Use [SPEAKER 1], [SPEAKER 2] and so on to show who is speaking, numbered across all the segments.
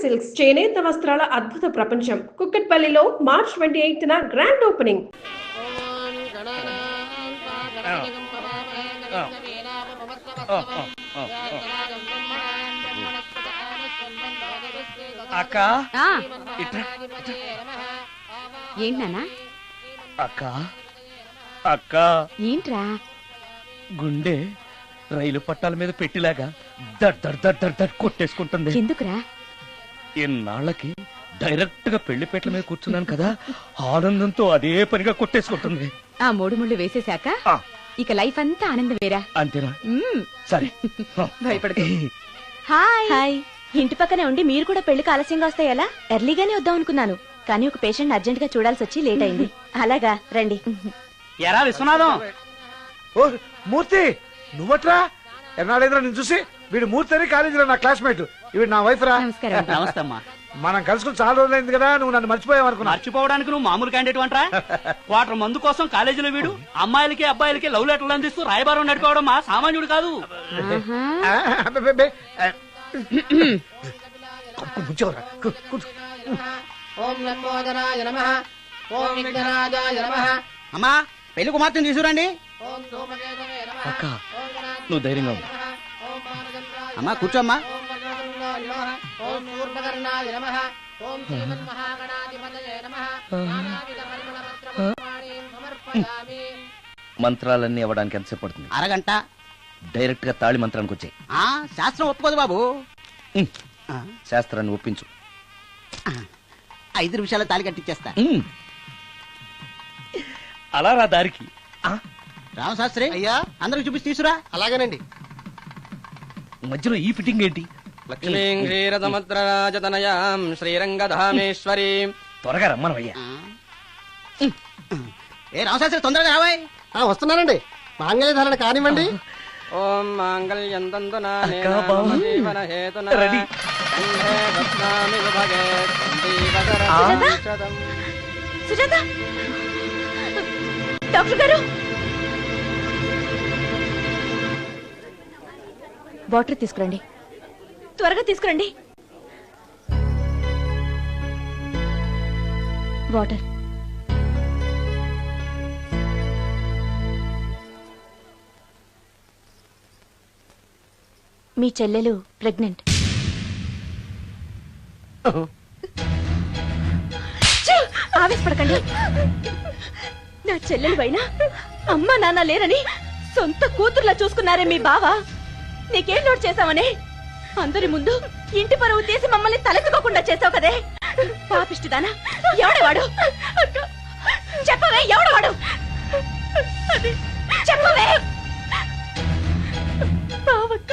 [SPEAKER 1] Silks చేనేత వస్త్రాల అద్భుత ప్రపంచం. కుక్కట్పల్లిలో మార్చ్ 28న గ్రాండ్ ఓపెనింగ్.
[SPEAKER 2] అక్క
[SPEAKER 3] ఏంటన్నా?
[SPEAKER 2] అక్క అక్క
[SPEAKER 3] ఏంట్రా?
[SPEAKER 2] గుండె రైలు పట్టాల మీద పెట్టిలాగా దడ్ దడ్ దడ్ దడ్ దడ్ కొట్టేసుకుంటుంది.
[SPEAKER 3] ఎందుకురా?
[SPEAKER 2] ఇన్నాళ్ళకి డైరెక్ట్ గా పెళ్లిపేటల మీద కూర్చున్నాను కదా, ఆనందంతో అదే పనిగా కొట్టేసుకుంటుంది.
[SPEAKER 3] ఆ 3 ముళ్ళు వేసేశాక ఇక లైఫ్ అంతా ఆనందం వేరా.
[SPEAKER 2] అంతేనా? సరే
[SPEAKER 3] భయపడకు. Hi hi. ఇంటి పక్కనే ఉండి మీరు కూడా పెళ్లికి ఆలస్యంగా వస్తే ఎలా? ఎర్లీగానే వద్దాం అనుకున్నాను, కానీ ఒక పేషెంట్ అర్జెంట్ గా చూడాల్సి వచ్చి లేట్ అయింది. అలాగా రండి.
[SPEAKER 4] ఎరా విశ్వనాథం.
[SPEAKER 5] ఓ మూర్తి, నువ్వట్రా? ఎన్నాడైందిరా నేను చూసి. వీడు మూర్తి అని కాలేజీలో నా క్లాస్మేట్, ఇవి నా వైఫ్ రా.
[SPEAKER 3] నమస్కారం.
[SPEAKER 4] నమస్తే అమ్మా.
[SPEAKER 5] మనం కలుసుకుని చాలా రోజులైంది కదా, నువ్వు నన్ను మర్చిపోయావు అనుకున్నా.
[SPEAKER 4] మర్చిపోవడానికి నువ్వు మామూలు క్యాండిడేట్ అంటరా? క్వార్టర్ మందు కోసం కాలేజీలో వీడు అమ్మాయిలకి అబ్బాయిలకి లవ్ లెటర్లు అందిస్తూ రాయబారం నడిపోవడం మా సామాన్యుడు కాదు.
[SPEAKER 6] అమ్మా పెళ్లి కుమార్తెను తీసుకురండి.
[SPEAKER 2] అక్క నువ్వు ధైర్యంగా ఉండు.
[SPEAKER 6] అమ్మా కూర్చోమ్మా.
[SPEAKER 2] మంత్రాలన్నీ అవ్వడానికి ఎంతసేపు పడుతుంది?
[SPEAKER 6] అరగంట.
[SPEAKER 2] డైరెక్ట్ గా తాళి మంత్రానికి వచ్చాయి.
[SPEAKER 6] శాస్త్రం ఒప్పుకోదు బాబు.
[SPEAKER 2] శాస్త్రాన్ని ఒప్పించు.
[SPEAKER 6] 5 నిమిషాల్లో తాళి కట్టించేస్తా.
[SPEAKER 2] అలా రా దారికి.
[SPEAKER 6] రామశాస్త్రి అయ్యా, అందరికి చూపించి తీసురా. అలాగేనండి.
[SPEAKER 2] మధ్యలో ఈ ఫిట్టింగ్ ఏంటి?
[SPEAKER 7] లక్ష్మీం క్షీరసముద్రరాజతనయాం శ్రీరంగధామేశ్వరీ.
[SPEAKER 2] త్వరగా రమ్మనవయ్యా.
[SPEAKER 6] ఏ రామశాస్త్రి తొందరగా రావాయ్.
[SPEAKER 5] వస్తున్నానండి. మాంగళ్య ధారణ కానివ్వండి.
[SPEAKER 7] ఓం మాంగళ్యం తంతునా జీవన హేతునా
[SPEAKER 2] రెడీ.
[SPEAKER 7] కంఠే బధ్నామి విభగే సందీపతరం.
[SPEAKER 3] సుజాత డాక్టర్ గారు, వాటర్ తీసుకురండి. త్వరగా తీసుకురండి. వాటర్. మీ చెల్లెలు ప్రెగ్నెంట్. ఆవేశపడకండి. నా చెల్లెలు పైన అమ్మ నాన్న లేరని సొంత కూతుర్లా చూసుకున్నారే మీ బావ. నీకేం లోటు చేశావనే అందరి ముందు ఇంటి పరువు తీసి మమ్మల్ని తలెత్తుకోకుండా చేసావు కదే. పాపిష్టిదానా, ఎవడేవాడు? చెప్పవే, ఎవడవాడు? చెప్పవే. బావక్క,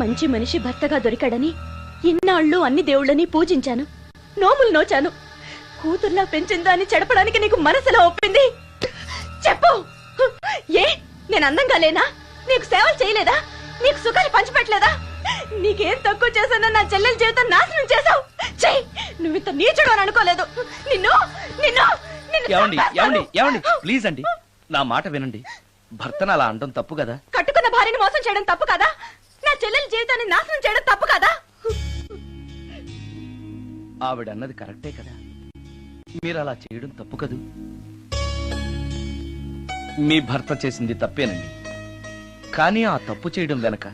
[SPEAKER 3] మంచి మనిషి భర్తగా దొరికాడని ఇన్నాళ్ళు అన్ని దేవుళ్ళని పూజించాను, నోములు నోచాను. కూతుర్లా పెంచిందా అని చెడపడానికి నీకు మనసులో ఒప్పింది. చెప్పు, ఏ నేను అందంగా లేనా? నీకు సేవలు చేయలేదా? నీకు సుఖాలు పంచిపెట్టలేదా? నీకేం తక్కువ చేశానో నా చెల్లెల జీవితం నాశనం చేశావు. చెయ్యి, నువ్వు ఇంత నీచుడు అని అనుకోలేదు. నిన్ను నిన్ను
[SPEAKER 2] ప్లీజ్ అండి, నా మాట వినండి. భర్తను అలా అనడం తప్పు కదా.
[SPEAKER 3] కట్టుకున్న భార్యని మోసం చేయడం తప్పు కదా. నా చెల్లెల జీవితాన్ని నాశనం చేయడం తప్పు కదా.
[SPEAKER 2] ఆవిడన్నది కరెక్టే కదా. మీరు అలా చేయడం తప్పు కదూ. మీ భర్త చేసింది తప్పేనండి, కానీ ఆ తప్పు చేయడం వెనక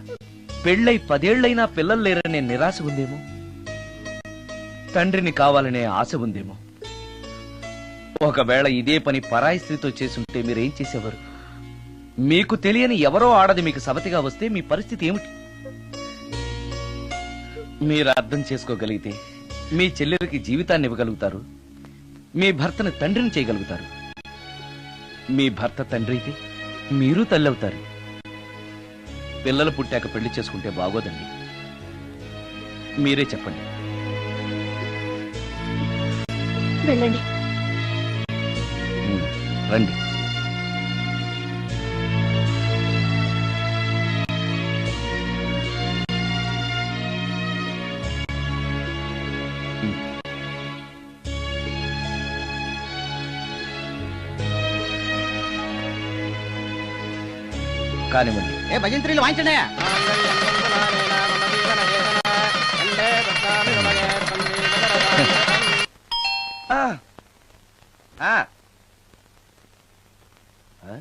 [SPEAKER 2] పెళ్ళై 10 ఏళ్లైనా పిల్లలు లేరనే నిరాశ ఉందేమో, తండ్రిని కావాలనే ఆశ ఉందేమో. ఒకవేళ ఇదే పని పరాయి స్త్రీతో చేసుంటే మీరేం చేసేవారు? మీకు తెలియని ఎవరో ఆడది మీకు సవతిగా వస్తే మీ పరిస్థితి ఏమిటి? మీరు అర్థం చేసుకోగలిగితే మీ చెల్లెలకి జీవితాన్ని ఇవ్వగలుగుతారు, మీ భర్తను తండ్రిని చేయగలుగుతారు. మీ భర్త తండ్రి అయితే మీరు తల్లి అవుతారు. పిల్లలు పుట్టాక పెళ్లి చేసుకుంటే బాగోదండి. మీరే చెప్పండి.
[SPEAKER 3] వెళ్ళండి.
[SPEAKER 2] రండి. కానివ్వండి.
[SPEAKER 6] ఏ భజంత్రీలు వాయించండి.
[SPEAKER 2] ఆ. ఆ. ఆ?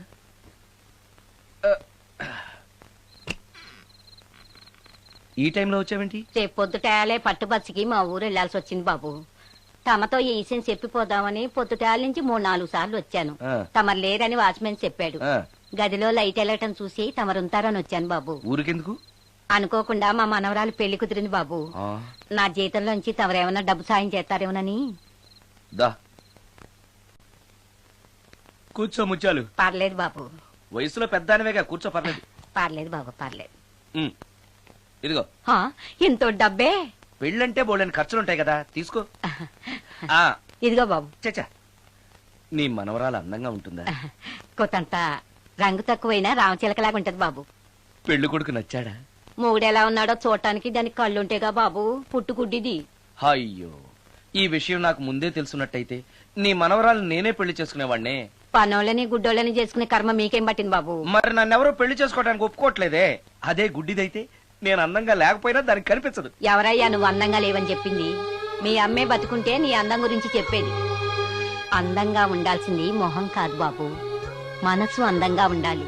[SPEAKER 2] ఈ టైంలో వచ్చావేంటి?
[SPEAKER 8] రేపు పొద్దుటాలే పట్టుబచ్చికి మా ఊరు వెళ్లాల్సి వచ్చింది బాబు. తమతో ఈ విషయం చెప్పిపోదామని పొద్దుటాల నుంచి 3-4 సార్లు వచ్చాను.
[SPEAKER 2] ఆ.
[SPEAKER 8] తమరు లేరని వాచ్మెన్ చెప్పాడు.
[SPEAKER 2] ఆ.
[SPEAKER 8] గదిలో లైట్ వెళ్ళటం చూసి తమరుంటారని వచ్చాను బాబు.
[SPEAKER 2] ఊరికెందుకు?
[SPEAKER 8] అనుకోకుండా మా మనవరాలు పెళ్లి కుదిరింది బాబు.
[SPEAKER 2] ఆ.
[SPEAKER 8] నా జీతంలోంచి తమరేమన్నా డబ్బు సాయం చేస్తారేమోనని.
[SPEAKER 2] దా కూర్చో ముత్యాలు.
[SPEAKER 8] పర్లేదు బాబు,
[SPEAKER 2] వయసులో పెద్దానివేగా, కూర్చో, పర్లేదు.
[SPEAKER 8] పర్లేదు బాబు, పర్లేదు.
[SPEAKER 2] ఉమ్. ఇదిగో
[SPEAKER 8] హా, ఇంతో డబ్బే.
[SPEAKER 2] పెళ్ళంటే బోళ్ళని ఖర్చులుంటాయి కదా, తీసుకో. ఆ.
[SPEAKER 8] ఇదిగో బాబు.
[SPEAKER 2] చచ్చా, నీ మనవరాలు అందంగా ఉంటుందా?
[SPEAKER 8] కొత్తంత రంగు తక్కువైనా రామచిలకలాగా ఉంటది బాబు.
[SPEAKER 2] పెళ్లి కొడుకు నచ్చాడా?
[SPEAKER 8] మూడెలా ఉన్నాడో చూడటానికి దానికి కళ్ళుంటేగా బాబు పుట్టుకుడ్డిది.
[SPEAKER 2] అయ్యో, ఈ విషయం నాకు ముందే తెలుసున్నట్టయితే నీ మనవరాలు నేనే పెళ్లి చేసుకునేవాడినే.
[SPEAKER 8] పనోళ్ళని గుడ్డోళ్ళని చేసుకునే కర్మ మీకేం పట్టింది బాబు?
[SPEAKER 2] మరి నన్నెవరూ పెళ్లి చేసుకోవడానికి ఒప్పుకోవట్లేదే. అదే గుడ్డిదైతే నేను అందంగా లేకపోయినా దానికి కనిపించదు.
[SPEAKER 8] ఎవరయ్యా నువ్వు అందంగా లేవని చెప్పింది? మీ అమ్మే బతుకుంటే నీ అందం గురించి చెప్పేది. అందంగా ఉండాల్సింది మొహం కాదు బాబు, మనసు అందంగా ఉండాలి,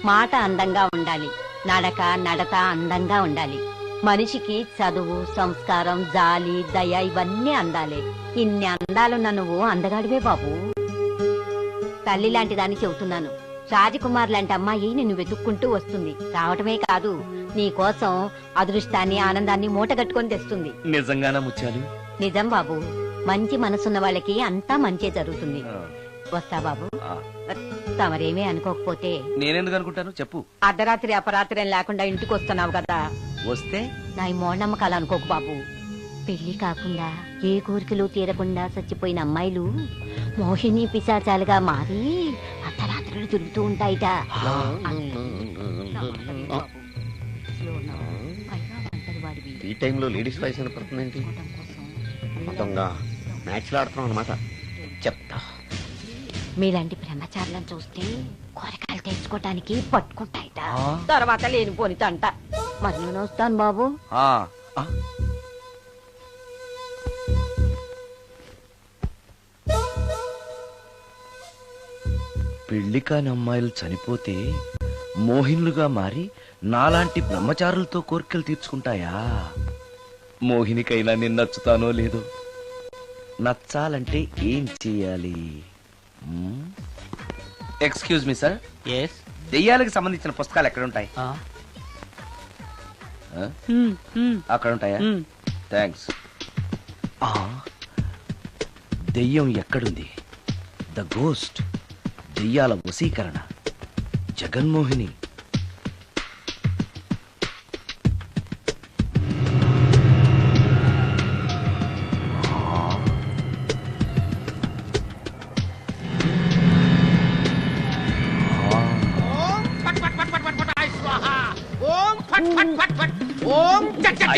[SPEAKER 8] మాట అందంగా ఉండాలి, నడత అందంగా ఉండాలి. మనిషికి చదువు, సంస్కారం, జాలి, దయ ఇవన్నీ అందాలే. ఇన్ని అందాలున్న నువ్వు అందగాడివే బాబు. తల్లి లాంటి దాన్ని చెబుతున్నాను. రాజకుమార్ లాంటి అమ్మాయి నిన్ను వెతుక్కుంటూ వస్తుంది. రావటమే కాదు, నీ కోసం అదృష్టాన్ని, ఆనందాన్ని మూటగట్టుకొని తెస్తుంది.
[SPEAKER 2] నిజంగానా ముత్యాలు?
[SPEAKER 8] నిజం బాబు, మంచి మనసున్న వాళ్ళకి అంతా మంచే జరుగుతుంది. వస్తా బాబు. తమరేమీ అనుకోకపోతే.
[SPEAKER 2] నేనెందుకు అనుకుంటాను, చెప్పు.
[SPEAKER 8] అర్ధరాత్రి అపరాత్రి లేకుండా ఇంటికి వస్తున్నావు కదా,
[SPEAKER 2] వస్తే
[SPEAKER 8] నా ఈ మూఢనమ్మకాలు అనుకోకు బాబు. పెళ్లి కాకుండా ఏ కోరికలు తీరకుండా చచ్చిపోయిన అమ్మాయిలు మోహిని పిశాచాలుగా మారి అర్ధరాత్రులు తిరుగుతూ ఉంటాయిట.
[SPEAKER 7] ఈ టైంలో లేడీస్ వాయిస్ వినపడుతుందేంటి? మొత్తంగా మ్యాచ్లు ఆడుతున్నాం అనమాట. చెప్తా.
[SPEAKER 8] మీలాంటి బ్రహ్మచారులను చూస్తే కోరికలు తెచ్చుకోవటానికి పట్టుకుంటాయిట. తర్వాత లేనిపోని తంట. మరి నేను వస్తాను బాబు.
[SPEAKER 2] పెళ్లి కాని అమ్మాయిలు చనిపోతే మోహినులుగా మారి నాలాంటి బ్రహ్మచారులతో కోరికలు తీర్చుకుంటాయా? మోహినికైనా నేను నచ్చుతానో లేదో. నచ్చాలంటే ఏం చెయ్యాలి? ఎక్స్క్యూజ్ మీ సార్, దెయ్యాలకు సంబంధించిన పుస్తకాలు ఎక్కడుంటాయి? అక్కడ ఉంటాయా? థ్యాంక్స్. దెయ్యం ఎక్కడుంది? ద గోస్ట్, దెయ్యాల వశీకరణ, జగన్మోహిని.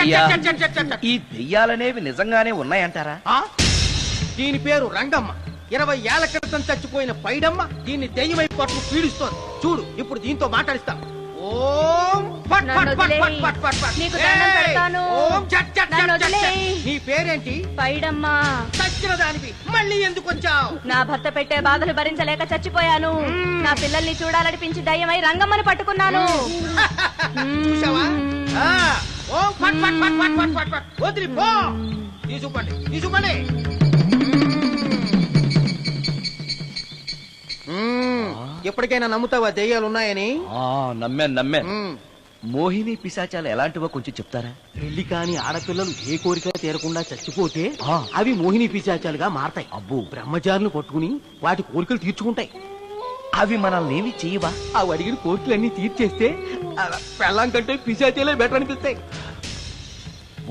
[SPEAKER 2] అయ్యా, ఈ దెయ్యాలనేవి నిజంగానే ఉన్నాయంటారా?
[SPEAKER 6] దీని పేరు రంగమ్మ. 20 ఏళ్ల క్రితం చచ్చిపోయిన పైడమ్మ దీన్ని దెయ్యమై పట్టు పీడిస్తోంది. చూడు, ఇప్పుడు దీంతో మాట్లాడిస్తాం. ఓం ఫట్ ఫట్ ఫట్ ఫట్ ఫట్ ఫట్ ఫట్.
[SPEAKER 3] నీకు దండం పెడతాను.
[SPEAKER 6] ఓం చట్ చట్
[SPEAKER 3] నన్ను
[SPEAKER 6] చట్ చట్.
[SPEAKER 3] వదిలేయ్.
[SPEAKER 6] నీ పేరేంటి?
[SPEAKER 3] పైడమ్మా.
[SPEAKER 6] చచ్చిన దానివి మళ్ళీ ఎందుకు వచ్చావు?
[SPEAKER 3] నా భర్త పెట్టే బాధలు భరించలేక చచ్చిపోయాను. నా పిల్లల్ని చూడాలనిపించి దయ్యమై రంగమ్మని పట్టుకున్నాను.
[SPEAKER 6] చూసావా? ఓం ఫట్ ఫట్ ఫట్ ఫట్ ఫట్ ఫట్ ఫట్. వదిలి పో. తీసుకోండి, తీసుకోండి. ఎప్పటికైనా నమ్ముతావా దెయ్యాలున్నాయని?
[SPEAKER 2] నమ్మాను. మోహిని పిశాచాలు ఎలాంటివో కొంచెం చెప్తారా?
[SPEAKER 6] పెళ్లి కాని ఆడపిల్లలు ఏ కోరిక తీరకుండా చచ్చిపోతే అవి మోహిని పిశాచాలుగా మారతాయి.
[SPEAKER 2] అబ్బో,
[SPEAKER 6] బ్రహ్మచారులు పట్టుకుని వాటి కోరికలు తీర్చుకుంటాయి.
[SPEAKER 2] అవి మనల్ని ఏమి చేయవా?
[SPEAKER 6] అవి అడిగిన కోరికలన్నీ తీర్చేస్తే పెళ్ళాం కంటే పిశాచాలే బెటర్ అనిపిస్తాయి.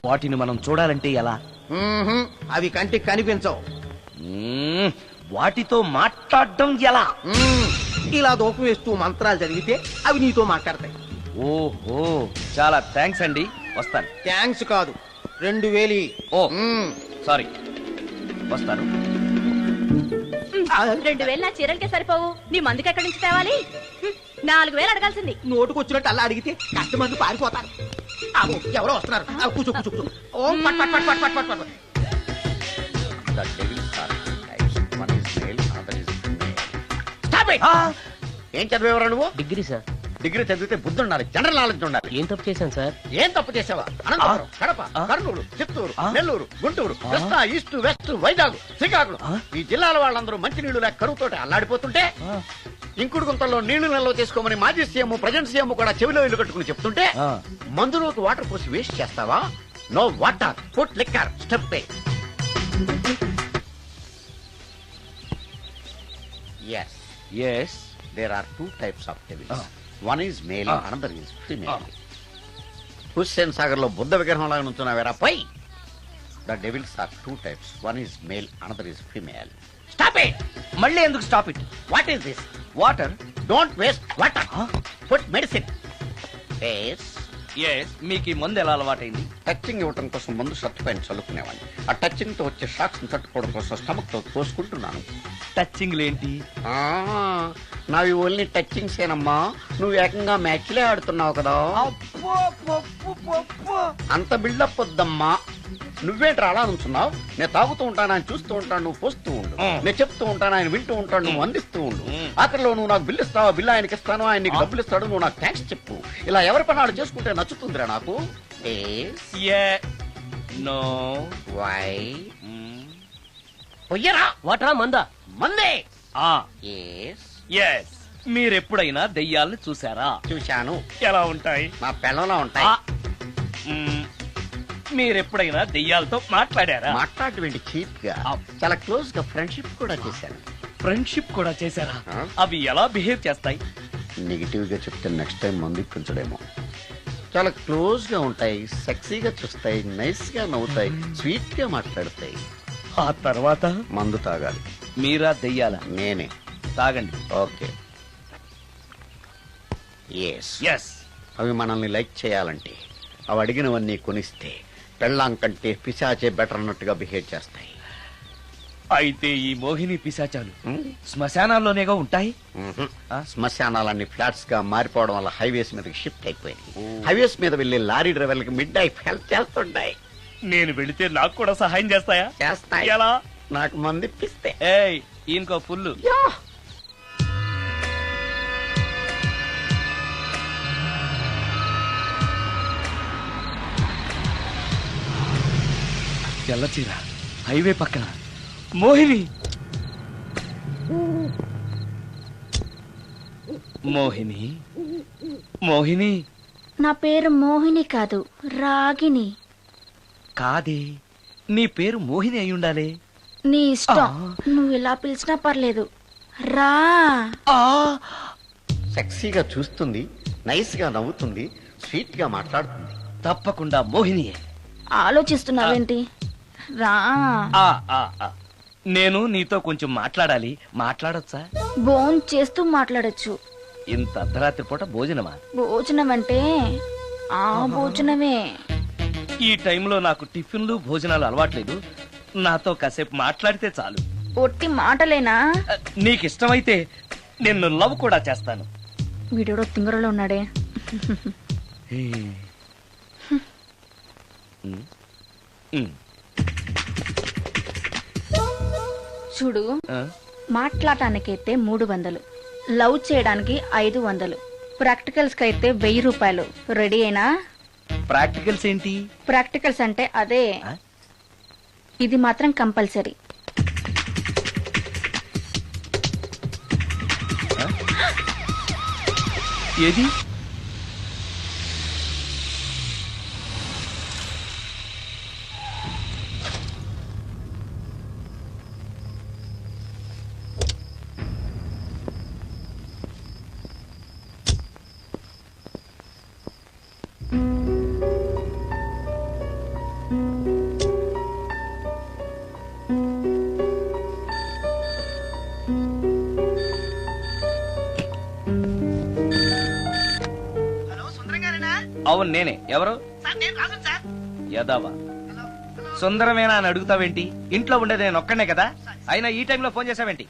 [SPEAKER 2] వాటిని మనం చూడాలంటే ఎలా?
[SPEAKER 6] అవి కంటికి కనిపించవు.
[SPEAKER 2] వాటితో మాట్లాడడం ఎలా?
[SPEAKER 6] ఇలా దూపం వేస్తూ మంత్రాలు చదివితే అవి నీతో మాట్లాడతాయి.
[SPEAKER 2] ఓహో, చాలా థ్యాంక్స్ అండి, వస్తాను.
[SPEAKER 6] థ్యాంక్స్ కాదు, 2000.
[SPEAKER 2] ఓ సారీ, వస్తాను.
[SPEAKER 3] 2000 నా చీరలకే సరిపోవు, నీ మందుకి ఎక్కడి నుంచి తేవాలి? 4000 అడగాల్సింది.
[SPEAKER 6] నోటుకు వచ్చినట్టు అలా అడిగితే కస్టమర్లు పారిపోతారు. అమ్మో, ఎవరో వస్తున్నారు. కూర్చో కూర్చో కూర్చో. ఓం పట్ పట్ పట్ పట్ పట్ పట్ పట్.
[SPEAKER 7] The devils are two types. One is male, another is female. Stop it! ఏం చదివేవరా నువ్వు?
[SPEAKER 9] Degree sir.
[SPEAKER 7] డిగ్రీ చదివితే బుద్ధి ఉండాలి, జనరల్ నాలెడ్జ్ ఉండాలి.
[SPEAKER 9] ఏం తప్పు చేశాను సార్?
[SPEAKER 7] ఏం తప్పు చేసావా? అనంతపురం, కడప, కర్నూలు, చిత్తూరు, నెల్లూరు, గుంటూరు, కృష్ణా, ఈస్ట్, వెస్ట్, వైజాగ్, శ్రీకాకుళం ఈ జిల్లాల వాళ్ళందరూ మంచినీళ్లు లేక కరువుతోటి అల్లాడిపోతుంటే ఇంకుడు గుంతల్లో నీళ్లు నిల్వ చేసుకోమని మాజీ సీఎం ప్రజెంట్ సీఎం కూడా చెవిలో ఇల్లు కట్టుకుని చెప్తుంటే మందులోకి వాటర్ పోసి వేస్ట్ చేస్తావా? No water, food liquor, step pay. Yes,
[SPEAKER 2] yes,
[SPEAKER 7] there are two types of devils. One is male, another is female. Hussain Sagar లో బుద్ధ విగ్రహం లాగా నుంచున్నావేరా పై. The devils are two types. One is male, another is female. Stop it!
[SPEAKER 2] మళ్ళీ ఎందుకు stop it?
[SPEAKER 7] What is this?
[SPEAKER 2] Water.
[SPEAKER 7] Don't waste water. Put medicine. Yes.
[SPEAKER 2] Yes, మీకు ఈ మందు ఎలా అలవాటైంది?
[SPEAKER 7] టచింగ్ ఇవ్వటం కోసం ముందు షర్ట్ పైన చల్లుకునేవాడిని. ఆ టచింగ్ తో వచ్చే షాక్స్ ని తట్టుకోవడం కోసం స్టమక్ తో కోసుకుంటున్నాను.
[SPEAKER 2] టచింగ్ ఏంటి?
[SPEAKER 7] నావి ఓన్లీ టచింగ్స్ ఏనమ్మా. నువ్వు ఏకంగా మ్యాచ్లే ఆడుతున్నావు కదా. అంత బిల్డప్ వద్దమ్మా. నువ్వేంట్రా అలా నుంచున్నావు? నేను తాగుతూ ఉంటాను, ఆయన చూస్తూ ఉంటాను, నువ్వు పోస్తూ ఉండు. నేను చెప్తూ ఉంటాను, ఆయన వింటూ ఉంటాడు, నువ్వు అందిస్తూ ఉండు. ఆఖరిలో నువ్వు నాకు బిల్లు ఇస్తావా, బిల్లు ఆయనకి ఇస్తాను, ఆయన నీకు డబ్బులు ఇస్తాడు, నువ్వు నాకు థ్యాంక్స్ చెప్పు. ఇలా ఎవరి పనాడు చేసుకుంటే నచ్చుతుందిరా నాకు.
[SPEAKER 2] నో.
[SPEAKER 7] వై? పొయ్యరా.
[SPEAKER 9] వాటరా మందా?
[SPEAKER 7] మందే.
[SPEAKER 2] ఎస్. మీరెప్పుడైనా దెయ్యాలను చూసారా?
[SPEAKER 7] చూశాను.
[SPEAKER 2] ఎలా ఉంటాయి?
[SPEAKER 7] నా పిల్లలా ఉంటాయి.
[SPEAKER 2] మీరెప్పుడైనా దెయ్యాలతో మాట్లాడారా?
[SPEAKER 7] మాట్లాడేంటి చీప్ గా, చాలా క్లోజ్ గా ఫ్రెండ్షిప్ కూడా చేశాను.
[SPEAKER 2] ఫ్రెండ్షిప్ కూడా చేశారా? అవి ఎలా బిహేవ్ చేస్తాయి?
[SPEAKER 7] నెగిటివ్ గా చెప్తే నెక్స్ట్ టైం మందు ఇప్పించడేమో. చాలా క్లోజ్ గా ఉంటాయి, సెక్సీగా చూస్తాయి, నైస్ గా నవ్వుతాయి, స్వీట్ గా మాట్లాడతాయి.
[SPEAKER 2] ఆ తర్వాత
[SPEAKER 7] మందు తాగాలి.
[SPEAKER 2] మీరా దెయ్యాల?
[SPEAKER 7] నేనే.
[SPEAKER 2] తాగండి.
[SPEAKER 7] ఓకే.
[SPEAKER 2] ఎస్.
[SPEAKER 7] అవి మనల్ని లైక్ చేయాలంటే అవి అడిగినవన్నీ కొనిస్తే పెళ్ళాం కంటే పిశాచే బెటర్ అన్నట్టుగా బిహేవ్ చేస్తాయి.
[SPEAKER 2] అయితే ఈ మోహిని పిశాచాలు శ్మశానాల్లోనేగా ఉంటాయి?
[SPEAKER 7] శ్మశానాలన్నీ ఫ్లాట్స్ గా మారిపోవడం వల్ల హైవేస్ మీదకి షిఫ్ట్ అయిపోయింది. హైవేస్ మీద వెళ్లి లారీ డ్రైవర్లకి మిడ్ నైట్ హెల్ప్ చేస్తుంటాయి.
[SPEAKER 2] నేను వెళితే నాకు కూడా సహాయం చేస్తాయా?
[SPEAKER 7] చేస్తాయి.
[SPEAKER 2] ఎలా?
[SPEAKER 7] నాకు మంది ఇప్పిస్తే.
[SPEAKER 2] ఈయనకో ఫుల్. తెల్లచీర, హైవే పక్కన మోహిని. మోహిని, మోహిని.
[SPEAKER 3] నా పేరు మోహిని కాదు, రాగిని.
[SPEAKER 2] కాదే, నీ పేరు మోహిని అయి ఉండాలి.
[SPEAKER 3] నీ ఇష్టం, నువ్వు ఇలా పిలిచినా పర్లేదు. రా.
[SPEAKER 7] సెక్సీగా చూస్తుంది, నైస్ గా నవ్వుతుంది, స్వీట్ గా మాట్లాడుతుంది.
[SPEAKER 2] తప్పకుండా మోహినియే.
[SPEAKER 3] ఆలోచిస్తున్నావేంటి? రా.
[SPEAKER 2] నేను నీతో కొంచెం మాట్లాడాలి. మాట్లాడొచ్చా?
[SPEAKER 3] భోజనం చేస్తూ మాట్లాడొచ్చు.
[SPEAKER 2] ఇంత అర్ధరాత్రి పూట భోజనమా?
[SPEAKER 3] భోజనం అంటే ఆ భోజనమే.
[SPEAKER 2] ఈ టైంలో నాకు టిఫిన్లు భోజనాలు అలవాట్లేదు. నాతో కాసేపు మాట్లాడితే చాలు.
[SPEAKER 3] ఒట్టి మాటలేనా?
[SPEAKER 2] నీకిష్టమైతే నిన్ను లవ్ కూడా చేస్తాను.
[SPEAKER 3] వీడెవడో తింగరలో ఉన్నాడే. చూడు, మాట్లాడటానికైతే 300, లవ్ చేయడానికి 500, ప్రాక్టికల్స్ కి అయితే 1000 రూపాయలు. రెడీ అయినా?
[SPEAKER 2] ప్రాక్టికల్స్ ఏంటి?
[SPEAKER 3] ప్రాక్టికల్స్ అంటే అదే. ఇది మాత్రం కంపల్సరీ.
[SPEAKER 2] ఏది? అవును, నేనే. ఎవరు? యదావా. సుందరమేనా అని అడుగుతావేంటి? ఇంట్లో ఉండేది నేను ఒక్కనే కదా. అయినా ఈ టైంలో ఫోన్ చేసావేంటి?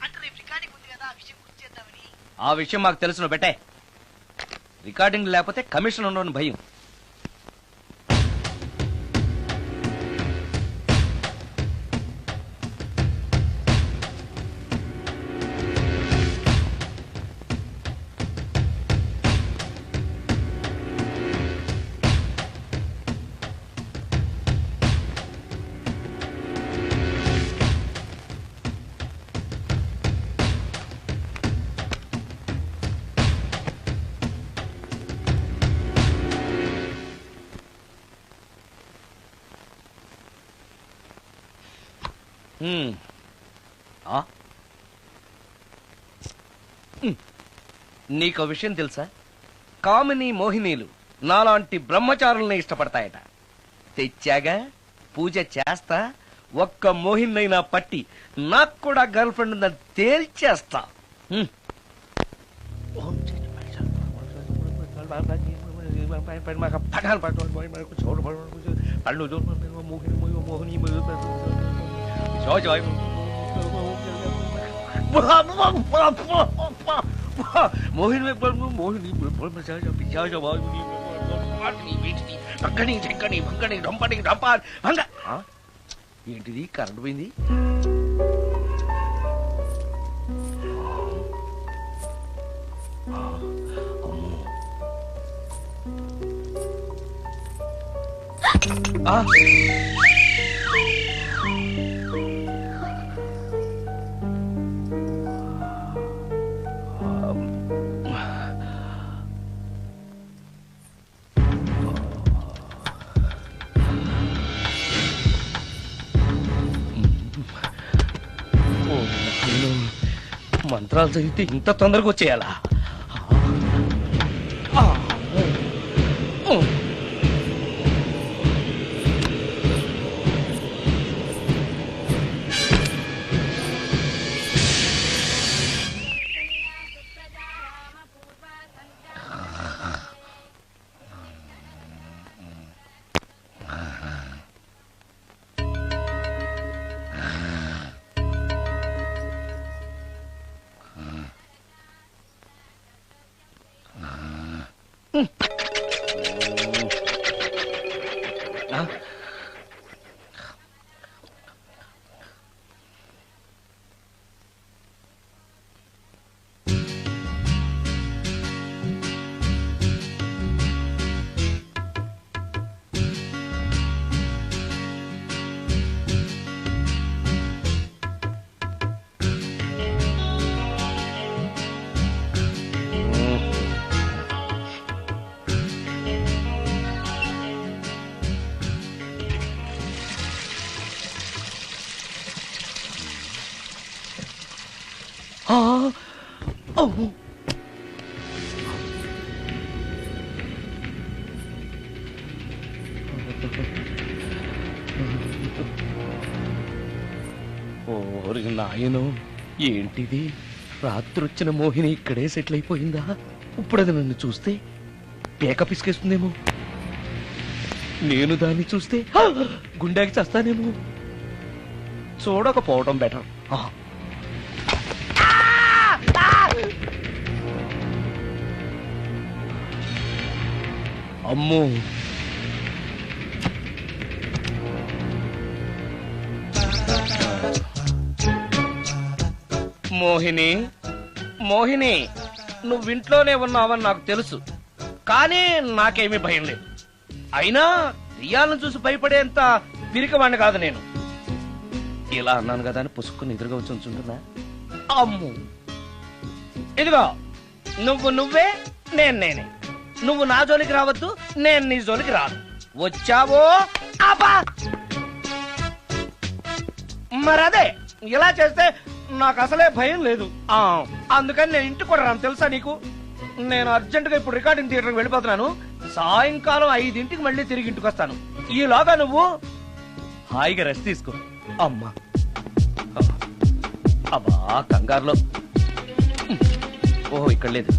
[SPEAKER 2] ఆ విషయం మాకు తెలుసు, పెట్టే. రికార్డింగ్ లేకపోతే కమిషన్ ఉండని భయం. నీకో విషయం తెలుసా? కామిని మోహినీలు నాలాంటి బ్రహ్మచారుల్ని ఇష్టపడతాయట. తెచ్చాగా, పూజ చేస్తా, ఒక్క మోహినైనా పట్టి నాకు కూడా గర్ల్ ఫ్రెండ్ ఉందని తేల్చేస్తా. ఏంటిది? కరెంట్ పోయింది. మంత్రాలు చదివితే ఇంత తొందరగా వచ్చేయాలా? ఓరి నాయను, ఏంటిది? రాత్రి వచ్చిన మోహిని ఇక్కడే సెటిల్ అయిపోయిందా? ఇప్పుడు అది నన్ను చూస్తే పేక పిసికేస్తుందేమో. నేను దాన్ని చూస్తే గుండెకి చస్తానేమో. చూడకపోవడం బెటర్. అమ్మో, మోహిని, మోహిని, నువ్వింట్లోనే ఉన్నావని నాకు తెలుసు, కానీ నాకేమీ భయం లేదు. అయినా దెయ్యాలను చూసి భయపడేంత పిరికవాణ్ణి కాదు నేను. ఇలా అన్నాను కదా అని పుసుక్కుని ఎదురుగా వచ్చి ఉంచుంటున్నా. అమ్ము, ఇదిగో నువ్వే, నేనే. నువ్వు నా జోలికి రావద్దు, నేను నీ జోలికి రాను. వచ్చావో అబ్బా, మరదే ఇలా చేస్తే నాకు అసలే భయం లేదు. అందుకని నేను ఇంటికి కూడా రాను, తెలుసా నీకు? నేను అర్జెంటుగా ఇప్పుడు రికార్డింగ్ థియేటర్కి వెళ్ళిపోతున్నాను. సాయంకాలం 5 మళ్ళీ తిరిగి ఇంటికి వస్తాను. ఈలోగా నువ్వు హాయిగా రెస్ట్ తీసుకో. అమ్మా, అబ్బా, కంగారులో. ఓహో, ఇక్కడ లేదు.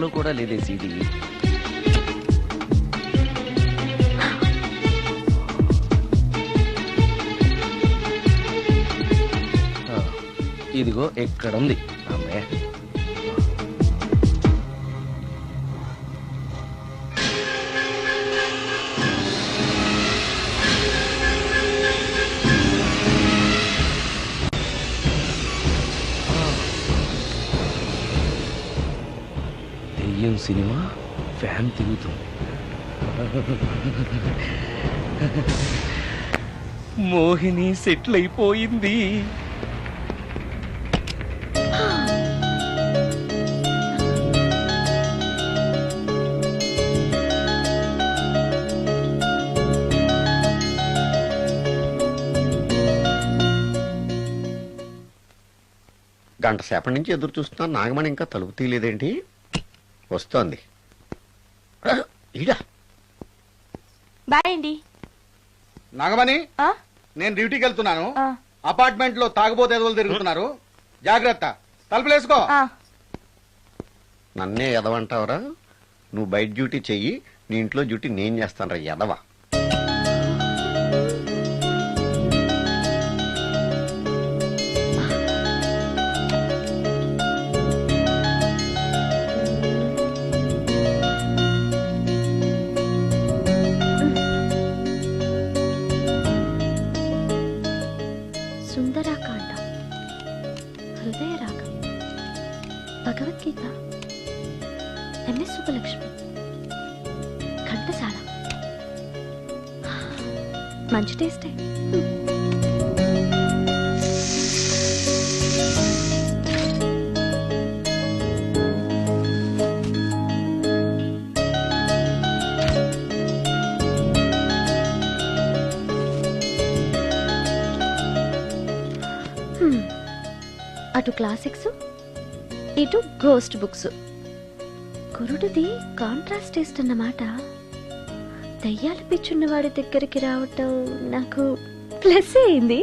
[SPEAKER 2] లో కూడా లేదే సీడీ. ఇదిగో ఎక్కడుంది అమ్మే. దెయ్యం సినిమా ఫ్యాన్ తిరుగుతుంది. మోహిని సెటిల్ అయిపోయింది.
[SPEAKER 7] గంట సేపటి నుంచి ఎదురు చూస్తున్నా, నాగమణి ఇంకా తలుపు తీయలేదేంటి? వస్తోంది. ఈడా
[SPEAKER 3] బాయ్ అండి.
[SPEAKER 5] నాగమణి,
[SPEAKER 3] ఆ?
[SPEAKER 5] నేను డ్యూటీకి వెళ్తున్నాను.
[SPEAKER 3] ఆ.
[SPEAKER 5] అపార్ట్మెంట్ లో తాగుబోతే ఎదవలు తిరుగుతున్నారు, జాగ్రత్త. తలుపులేసుకో.
[SPEAKER 7] నన్నే ఎదవంటావురా? నువ్వు బయట డ్యూటీ చెయ్యి, నీ ఇంట్లో డ్యూటీ నేను చేస్తాను రా ఎదవ.
[SPEAKER 3] సుందరాకాండ, హృదయ రాగం, భగవద్గీత, ఎంఎస్ సుబ్బలక్ష్మి, ఘంటసాల. మంచి టేస్టే. అటు క్లాసిక్స్, ఇటు గోస్ట్ బుక్స్. కురుడిది కాంట్రాస్ట్ టేస్ట్ అన్నమాట. దయ్యాల పిచ్చున్న వాడి దగ్గరికి రావటం నాకు ప్లస్ అయింది.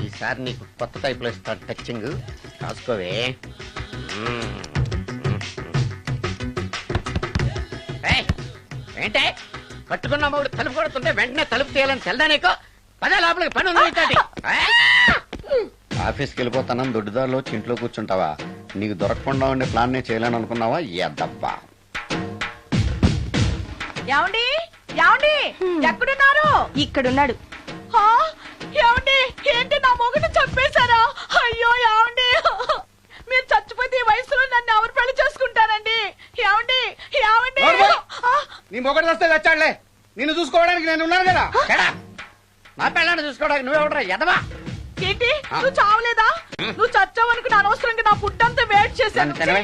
[SPEAKER 7] ఈసారి నీకు కొత్త టైప్ లో ఇస్తా టచింగ్, రాసుకోవే. ఏంటే కట్టుకున్న మూడు తలుపు కొడుతుంటే వెంటనే తలుపు తీయాలని తెల్దా నీకు? పదే లోపలికి పని ఉంది. ఆఫీస్కి వెళ్ళిపోతానని దొడ్డుదారిలో ఇంట్లో కూర్చుంటావా? నీకు దొరకకుండా ఉండే ప్లాన్ నే చేయాలని అనుకున్నావా? ఎద్దబ్బా.
[SPEAKER 3] ఏమండి, ఏమండి, ఎక్కడున్నారు? ఇక్కడున్నాడు. ఏమండి, ఏంటి నా మొగుడు చంపేశారా? అయ్యో ఏమండి, మీరు చచ్చిపోతే ఈ వయసులో నన్ను ఎవరు పెళ్లి చేసుకుంటారండి? ఏమండి, ఏమండి.
[SPEAKER 5] నీ మొగడు వస్తే వచ్చాడులే, నిన్ను చూసుకోవడానికి నేను ఉన్నాను కదా.
[SPEAKER 7] నా పిల్లని చూసుకోవడానికి నువ్వెవడరా ఎదవా?
[SPEAKER 3] ఏంటి, నువ్వు చావలేదా? నువ్వు చచ్చావనుకుని అనవసరంగా నా ఫుడ్ అంతా వేట్ చేశాను.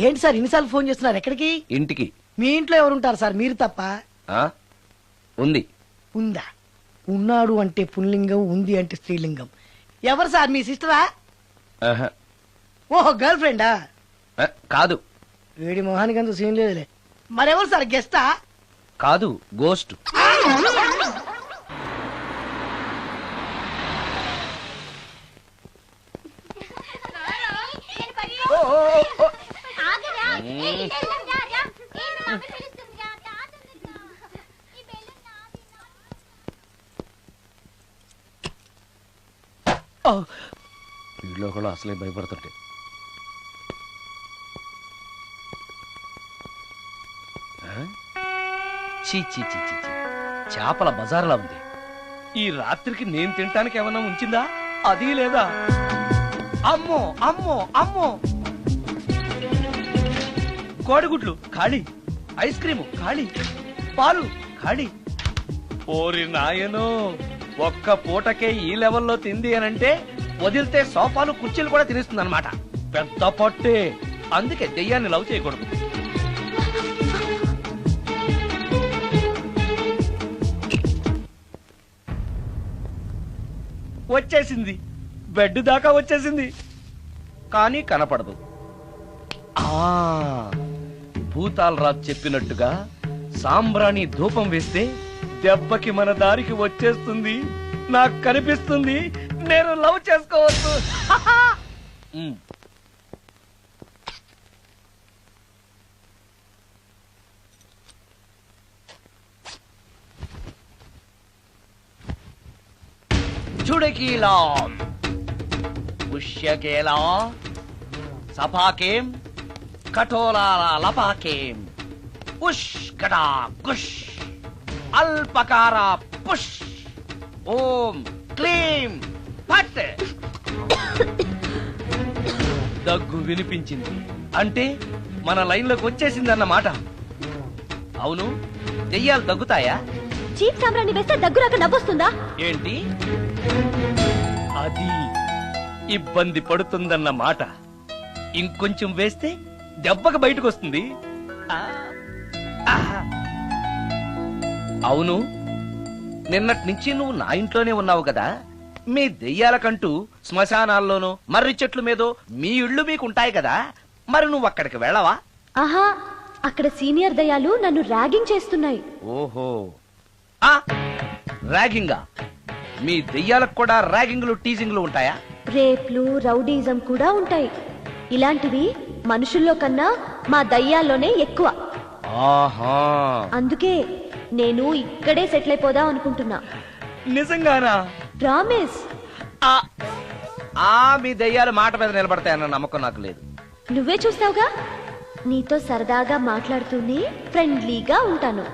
[SPEAKER 9] ఏంటి సార్ ఇన్నిసార్లు ఫోన్ చేస్తున్నారు? ఎక్కడికి?
[SPEAKER 2] ఇంటికి.
[SPEAKER 9] మీ ఇంట్లో ఎవరుంటారు సార్? మీరు తప్ప.
[SPEAKER 2] ఉంది.
[SPEAKER 9] ఉందా? ఉన్నాడు అంటే పుల్లింగం, ఉంది అంటే స్త్రీలింగం. ఎవరు సార్? మీ సిస్టరా? ఓహో, గర్ల్ ఫ్రెండా?
[SPEAKER 2] కాదు.
[SPEAKER 9] వేడి మొహానికి అంత సీన్ లేదులే. మరెవరు సార్? గెస్టా?
[SPEAKER 2] కాదు, గోస్ట్. వీళ్ళు కూడా అసలే భయపడుతుంటే. చీ చీ చీ చీ, చేపల బజార్లా ఉంది. ఈ రాత్రికి నేను తినటానికి ఏమన్నా ఉంచిందా? అది లేదా? అమ్మో అమ్మో అమ్మో, కోడిగుడ్లు ఖాళీ. ఐస్ క్రీము ఖాళీ, పాలు ఖాళీ. ఓరి నాయనో, ఒక్క పూటకే ఈ లెవెల్లో తింది అనంటే వదిలితే సోఫాలు కుర్చీలు కూడా తినేస్తుంది అనమాట. పెద్ద పట్టే. అందుకే దెయ్యాన్ని లవ్ చేయకూడదు. వచ్చేసింది, బెడ్ దాకా వచ్చేసింది, కానీ కనపడదు. భూతాలరాజు చెప్పినట్టుగా సాంబ్రాణి ధూపం వేస్తే దెబ్బకి మన దారికి వచ్చేస్తుంది. నాకు కనిపిస్తుంది, నేను లవ్ చేసుకోవచ్చు. చుడకీలా పుష్యకేలా సపాకేం కఠోలాల లపాకేం ఉష్ కటా కుష్ అల్పకార పుష్ ఓం క్లీం పట్. దగ్గు వినిపించింది అంటే మన లైన్లోకి వచ్చేసిందన్నమాట. అవును, దెయ్యాలు దగ్గుతాయా?
[SPEAKER 3] చీప్ సాంబ్రాన్ని వేస్తే దగ్గురాక నవ్వొస్తుందా?
[SPEAKER 2] ఏంటి అది? ఇబ్బంది పడుతుందన్న మాట. ఇంకొంచెం వేస్తే దెబ్బకి బయటకు వస్తుంది. అవును, నిన్నటి నుంచి నువ్వు నా ఇంట్లోనే ఉన్నావు కదా. మీ దెయ్యాలకంటూ శ్మశానాల్లోనూ మర్రి చెట్ల మీదో మీ ఇళ్ళు మీకుంటాయి కదా, మరి నువ్వు అక్కడికి వెళ్ళవా?
[SPEAKER 3] ఆహా, అక్కడ సీనియర్ దయ్యాలు నన్ను ర్యాగింగ్ చేస్తున్నాయి.
[SPEAKER 2] ఓహో, ర్యాగింగా? మీ దెయ్యాలకు కూడా ర్యాగింగ్లు టీజింగ్లు ఉంటాయా?
[SPEAKER 3] రేప్లు, రౌడీజం కూడా ఉంటాయి. ఇలాంటివి మనుషుల్లో కన్నా మా దయ్యాల్లోనే ఎక్కువ.
[SPEAKER 2] ఆహా,
[SPEAKER 3] అందుకే నేను ఇక్కడే సెటిల్ అయిపోదాం అనుకుంటున్నా.
[SPEAKER 2] నిజంగానా?
[SPEAKER 3] ప్రామిస్.
[SPEAKER 2] మీ దెయ్యాలు మాట మీద నిలబడతాయన్న నమ్మకం నాకు లేదు.
[SPEAKER 3] నువ్వే చూస్తావుగా, నీతో సరదాగా మాట్లాడుతూనే ఫ్రెండ్లీగా ఉంటాను.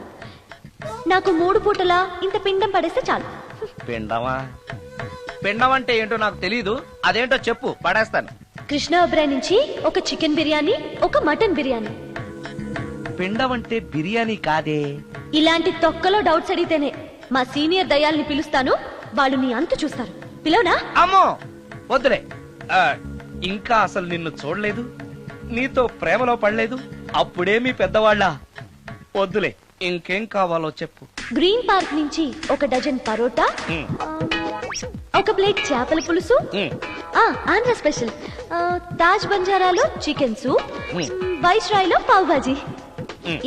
[SPEAKER 3] నాకు 3 పూటలా ఇంత పిండం పడేస్తే చాలు.
[SPEAKER 2] పిండమా? పిండం అంటే ఏంటో నాకు తెలీదు, అదేంటో చెప్పు, పడేస్తాను.
[SPEAKER 3] కృష్ణ ఒబ్రాయ్ నుంచి ఒక చికెన్ బిర్యానీ, ఒక మటన్ బిర్యానీ.
[SPEAKER 2] పిండం అంటే బిర్యానీ కాదే.
[SPEAKER 3] ఇలాంటి తొక్కలో డౌట్స్ అడిగితేనే మా సీనియర్ దయ్యాల్ని పిలుస్తాను, వాళ్ళు నీ అంతు చూస్తారు. పిలవనా?
[SPEAKER 2] అమ్మో వద్దులే. ఇంకా అసలు నిన్ను చూడలేదు, నీతో ప్రేమలో పడలేదు, అప్పుడే మీ పెద్దవాళ్ళ. వద్దులే, ఇంకేం కావాలో చెప్పు.
[SPEAKER 3] గ్రీన్ పార్క్ నుంచి ఒక డజన్ పరోటా, ఒక ప్లేట్ చేపల పులుసు, ఆంధ్ర స్పెషల్ తాజ్ బంజారాలో చికెన్ సూప్, వైస్రాయ్ లో పావ్ భాజీ.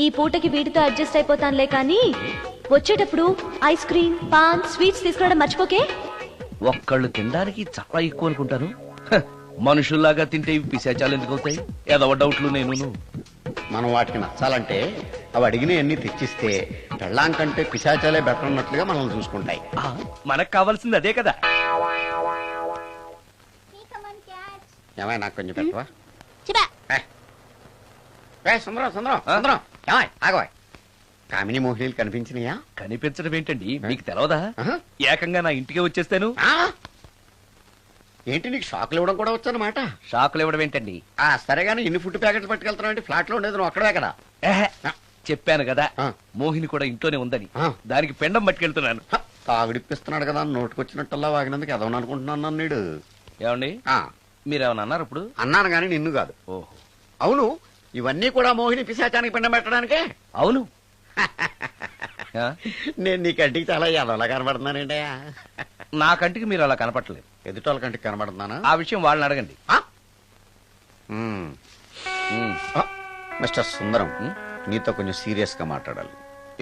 [SPEAKER 3] ఈ పూటకి వీటితో అడ్జస్ట్ అయిపోతానులే, కానీ వచ్చేటప్పుడు ఐస్ క్రీమ్, పాన్, స్వీట్స్ తీసుకురావడం మర్చిపోకే.
[SPEAKER 2] ఒక్కళ్ళు తినడానికి చాలా ఎక్కువ అనుకుంటాను. మనుషుల్లాగా తింటే ఇవి పిశాచాలు ఎందుకు అవుతాయి? ఏదో డౌట్లు నేను.
[SPEAKER 7] మనం వాటికి నచ్చాలంటే అవి అడిగిన అన్ని తెచ్చిస్తే పెళ్ళాం కంటే పిశాచాలే బెటర్ ఉన్నట్లుగా మనల్ని చూసుకుంటాయి.
[SPEAKER 2] మనకు కావాల్సింది అదే కదా.
[SPEAKER 7] ఏమై నాకు కొంచెం పెట్టవా? సుందరం సుందరం సుందరం, ఏమై ఆగవా? కామిని మోహినీలు కనిపించినాయా?
[SPEAKER 2] కనిపించడం ఏంటండి, మీకు తెలవదా? ఏకంగా నా ఇంటికే వచ్చేస్తాను.
[SPEAKER 7] ఏంటి, నీకు షాకులు ఇవ్వడం కూడా వచ్చానమాట?
[SPEAKER 2] షాకులు ఇవ్వడం ఏంటండి?
[SPEAKER 7] సరేగాని ఇన్ని ఫుడ్ ప్యాకెట్లు పట్టుకెళ్తున్నావు? ఫ్లాట్ లో ఉండేది నువ్వు అక్కడే కదా.
[SPEAKER 2] చెప్పాను కదా, మోహిని కూడా ఇంట్లోనే ఉందని. దానికి పెండం పట్టుకెళ్తున్నాను.
[SPEAKER 7] తాగుడిప్పిస్తున్నాడు కదా, నోటుకొచ్చినట్టల్లా వాగినందుకు ఎదవని అనుకుంటున్నాను నీడు.
[SPEAKER 2] ఏమండి, మీరేమన్నా అన్నారు ఇప్పుడు?
[SPEAKER 7] అన్నాను గాని నిన్ను కాదు.
[SPEAKER 2] ఓహో,
[SPEAKER 7] అవును, ఇవన్నీ కూడా మోహిని పిశాచానికి పిండం పెట్టడానికే?
[SPEAKER 2] అవును.
[SPEAKER 7] నేను నీ కంటికి చాలా ఎదవలా కనబడుతున్నానండి.
[SPEAKER 2] నా కంటికి మీరు అలా కనపడలేదు.
[SPEAKER 7] ఎదుటోళ్ళ కంటికి కనబడుతున్నానా?
[SPEAKER 2] ఆ విషయం వాళ్ళని అడగండి.
[SPEAKER 7] మిస్టర్ సుందరం, నీతో కొంచెం సీరియస్ గా మాట్లాడాలి.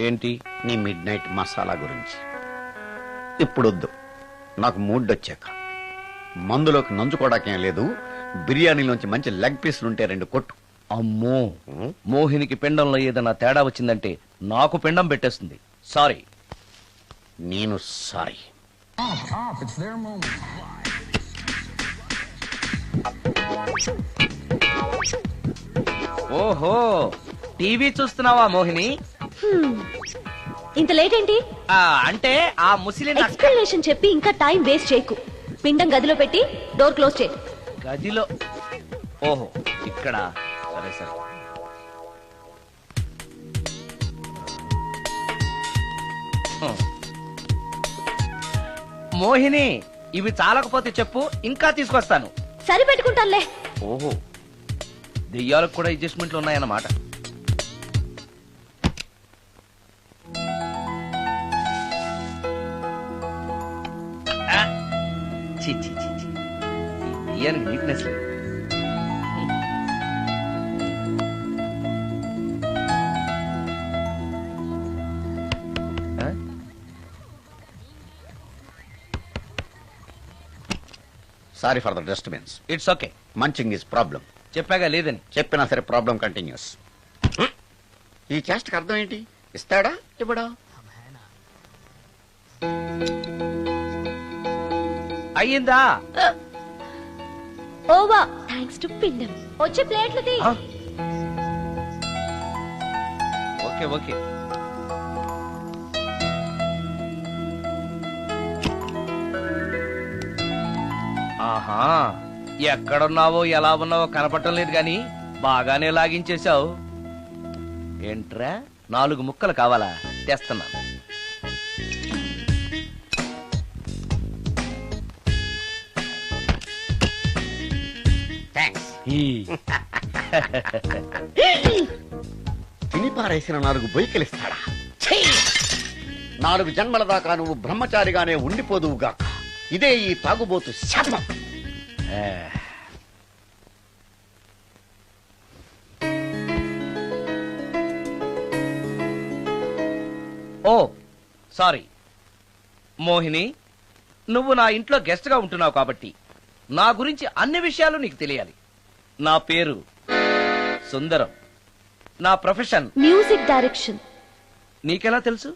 [SPEAKER 2] ఏంటి?
[SPEAKER 7] నీ మిడ్ నైట్ మసాలా గురించి. ఇప్పుడు వద్దు, నాకు మూడ్ వచ్చాక. మందులోకి నంచుకోవడాకేం లేదు, బిర్యానీలోంచి మంచి లెగ్ పీసులుంటే 2 కొట్టు.
[SPEAKER 2] అమ్మో, మోహినికి పిండంలో ఏదైనా తేడా వచ్చిందంటే నాకు పిండం పెట్టేస్తుంది. సారీ.
[SPEAKER 7] నేను సారీ.
[SPEAKER 2] ఓహో, టీవీ చూస్తున్నావా మోహిని?
[SPEAKER 3] ఇంత లేట్ ఏంటి?
[SPEAKER 2] అంటే ఆ ముసిలి
[SPEAKER 3] ఎక్స్ప్లెనేషన్ చెప్పి ఇంకా టైం వేస్ట్ చేయకు. పిండం గదిలో పెట్టి డోర్ క్లోజ్ చేయి.
[SPEAKER 2] గదిలో? ఓహో, ఇక్కడ. సరే సరే. మోహిని ఇవి చాలకపోతే చెప్పు, ఇంకా తీసుకొస్తాను.
[SPEAKER 3] సరి పెట్టుకుంటానులే.
[SPEAKER 2] ఓహో, దెయ్యాలకు కూడా అడ్జస్ట్మెంట్లు ఉన్నాయన్నమాట. ఛీ, ఛీ, ఛీ, ఛీ. ఈ దెయ్యానికి నీట్నెస్ లేదు.
[SPEAKER 7] Sorry for the disturbance.
[SPEAKER 2] It's okay.
[SPEAKER 7] Munching is problem.
[SPEAKER 2] చెప్పాగా లేదని.
[SPEAKER 7] చెప్పినా సరే ప్రాబ్లం కంటిన్యూస్. ఈ చేష్టకి అర్థం ఏంటి? ఇస్తాడా ఇవ్వడా?
[SPEAKER 2] అయ్యిందా?
[SPEAKER 3] ఓవా థ్యాంక్స్ టు పిండం. వచ్చే ప్లేట్లు తీ.
[SPEAKER 2] Okay okay. ఆహా, ఎక్కడున్నావో ఎలా ఉన్నావో కనపడటం లేదు గాని బాగానే లాగించేశావు. ఏంట్రా 4 ముక్కలు కావాలా? తెస్తున్నాను.
[SPEAKER 7] థ్యాంక్స్.
[SPEAKER 2] ఈ.
[SPEAKER 7] తినిపారేసిన 4 బొయ్యకలిస్తాడా? 4 జన్మల దాకా నువ్వు బ్రహ్మచారిగానే ఉండిపోదువుగాక. ఇదే ఈ తాగుబోతు శాపం.
[SPEAKER 2] ఓ సారీ మోహిని, నువ్వు నా ఇంట్లో గెస్ట్ గా ఉంటున్నావు కాబట్టి నా గురించి అన్ని విషయాలు నీకు తెలియాలి. నా పేరు సుందరం. నా ప్రొఫెషన్
[SPEAKER 3] మ్యూజిక్ డైరెక్షన్.
[SPEAKER 2] నీకెలా తెలుసు?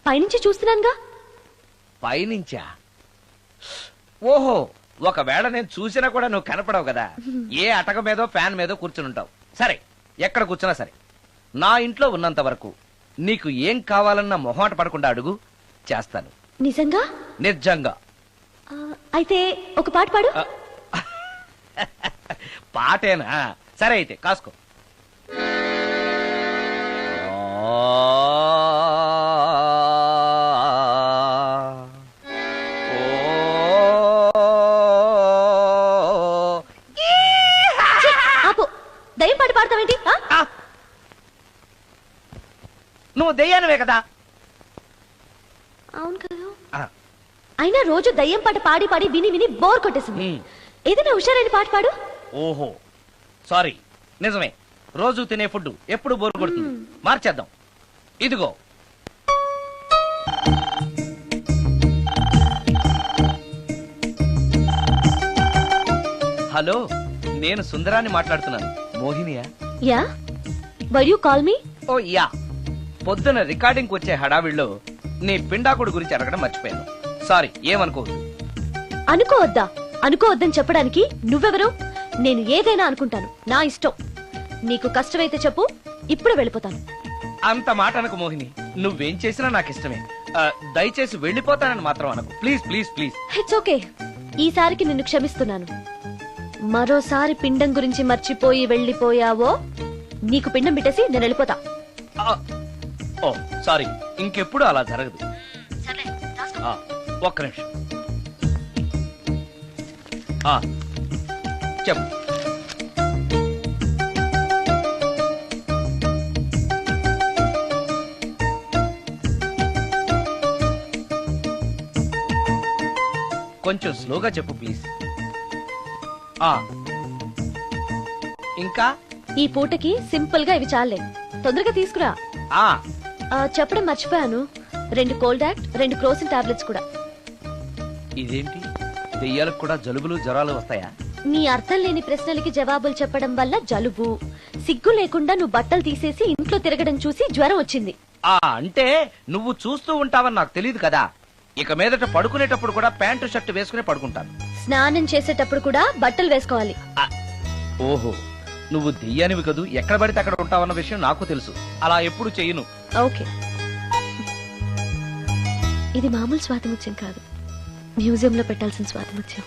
[SPEAKER 3] పైనుంచి చూస్తున్నానుగా.
[SPEAKER 2] పైనుంచా? ఓహో, ఒకవేళ నేను చూసినా కూడా నువ్వు కనపడవు కదా. ఏ అటక మీదో ఫ్యాన్ మీదో కూర్చుని ఉంటావు. సరే, ఎక్కడ కూర్చున్నా సరే, నా ఇంట్లో ఉన్నంత వరకు నీకు ఏం కావాలన్నా మొహాట పడకుండా అడుగు, చేస్తాను.
[SPEAKER 3] నిజంగా?
[SPEAKER 2] నిజంగా.
[SPEAKER 3] అయితే ఒక పాట పాడు.
[SPEAKER 2] పాటేనా? సరే అయితే కాసుకో.
[SPEAKER 3] ఆపు. దయ్యం పాట పాడతావేంటి?
[SPEAKER 2] నువ్వు దెయ్యానివే కదా.
[SPEAKER 3] అవును కదా. అయినా రోజు దయ్యం పాట పాడి పాడి విని విని బోర్ కొట్టేసింది. ఏదైనా హుషారైన పాట పాడు.
[SPEAKER 2] ఓహో సారీ, నిజమే. రోజు తినే ఫుడ్ ఎప్పుడు బోరు కొడుతుంది. మార్చేద్దాం. ఇదిగో. హలో, నేను సుందరాన్ని మాట్లాడుతున్నాను. మోహినియా?
[SPEAKER 3] Yeah. Why you call me?
[SPEAKER 2] Oh yeah. పొద్దున రికార్డింగ్ వచ్చే హడావిడిలో నీ పిండాకుడు గురించి అడగడం మర్చిపోయాను. సారీ, ఏమనుకోవద్దు.
[SPEAKER 3] అనుకోవద్దా? అనుకోవద్దని చెప్పడానికి నువ్వెవరు? నేను ఏదైనా అనుకుంటాను, నా ఇష్టం. నీకు కష్టమైతే చెప్పు, ఇప్పుడు వెళ్ళిపోతాను.
[SPEAKER 2] అంత మాట అనకు మోహిని. నువ్వేం చేసినా నాకు ఇష్టమే. దయచేసి వెళ్ళిపోతానని మాత్రం అనకు. Please please please.
[SPEAKER 3] It's okay. ఈసారికి నిన్ను క్షమిస్తున్నాను. మరోసారి పిండం గురించి మర్చిపోయి వెళ్ళిపోయావో నీకు పిండం పెట్టేసి నేను వెళ్ళిపోతా.
[SPEAKER 2] ఓ సారీ, ఇంకెప్పుడు అలా జరగదు. ఒక్క నిమిషం. చెప్పు. కొంచెం స్లోగా చెప్పు ప్లీజ్. ఇంకా
[SPEAKER 3] ఈ పూటకి సింపుల్ గా ఇవి చాలే. తొందరగా తీసుకురా. చెప్పడం మర్చిపోయాను, 2 కోల్డ్ యాక్ట్, 2 క్రోసిన్ టాబ్లెట్స్ కూడా.
[SPEAKER 2] ఇదేంటి, దెయ్యాలకు కూడా జలుబులు జ్వరాలు వస్తాయా?
[SPEAKER 3] నీ అర్థం లేని ప్రశ్నలకి జవాబులు చెప్పడం వల్ల జలుబు, సిగ్గు లేకుండా నువ్వు బట్టలు తీసేసి ఇంట్లో తిరగడం చూసి జ్వరం వచ్చింది.
[SPEAKER 2] అంటే నువ్వు చూస్తూ ఉంటావని నాకు తెలియదు కదా. ఇక మీదట పడుకునేటప్పుడు కూడా ప్యాంటు షర్ట్ వేసుకుని పడుకుంటాను.
[SPEAKER 3] స్నానం చేసేటప్పుడు కూడా బట్టలు వేసుకోవాలి.
[SPEAKER 2] ఓహో, నువ్వు దెయ్యానివి కదూ, ఎక్కడ పడితే అక్కడ ఉంటావన్న విషయం నాకు తెలుసు. అలా ఎప్పుడు చెయ్యను.
[SPEAKER 3] ఓకే. ఇది మామూలు స్వాతిముత్యం కాదు, మ్యూజియంలో పెట్టాల్సిన స్వాతిముత్యం.